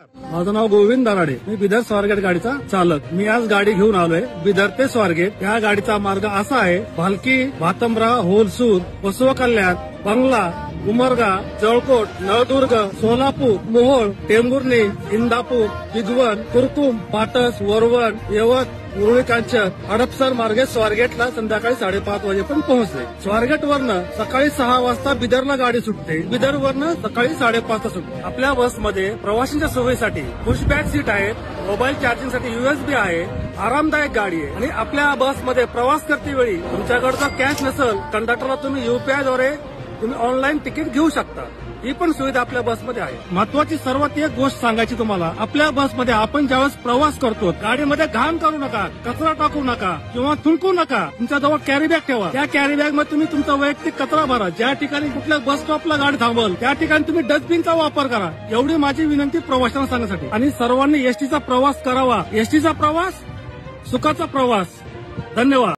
माझं नाव गोविंद दराडे, मी बिदर स्वारगेट गाडीचा चालक. मी आज गाडी घेऊन आलोय बिदर ते स्वारगेट. या गाडीचा मार्ग असा आहे, भालकी, भातंब्रा, होलसूर, बसव कल्याण, बंगला, उमरगा, जळकोट, नळदुर्ग, सोलापूर, मोहोळ, टेंभुर्णी, इंदापूर, चिंचवड, कुरकुम, पाटस, वरवण, यवत, उरुळी कांचन, हडपसर मार्गे स्वारगेटला संध्याकाळी 5:30 वाजेपर्यंत पोहोचते. स्वारगेट वरनं सकाळी 6 वाजता बिदरला गाडी सुटते. बिदर वरनं सकाळी 5:30 वाजता सुटते. आपल्या बसमध्ये प्रवाशांच्या सोयीसाठी पुशबॅक सीट आहेत, मोबाईल चार्जिंगसाठी USB आहे, आरामदायक गाडी आहे. आणि आपल्या बसमध्ये प्रवास करते वेळी तुमच्याकडे जर कॅश नसेल, कंडक्टरला तुम्ही UPI द्वारे तुम्ही ऑनलाईन तिकीट घेऊ शकता. ही पण सुविधा आपल्या बसमध्ये आहे. महत्वाची सर्वात एक गोष्ट सांगायची तुम्हाला, आपल्या बसमध्ये आपण ज्यावेळेस प्रवास करतो गाडीमध्ये घाण करू नका, कचरा टाकू नका किंवा थुंकू नका. तुमच्याजवळ कॅरी बॅग ठेवा. त्या कॅरी बॅग मध्ये तुम्ही तुमचा वैयक्तिक कचरा भरा. ज्या ठिकाणी कुठल्या बस स्टॉपला गाडी थांबल त्या ठिकाणी तुम्ही डस्टबिनचा वापर करा. एवढी माझी विनंती प्रवाशांना सांगण्यासाठी. आणि सर्वांनी एसटीचा प्रवास करावा. एसटीचा प्रवास सुखाचा प्रवास. धन्यवाद.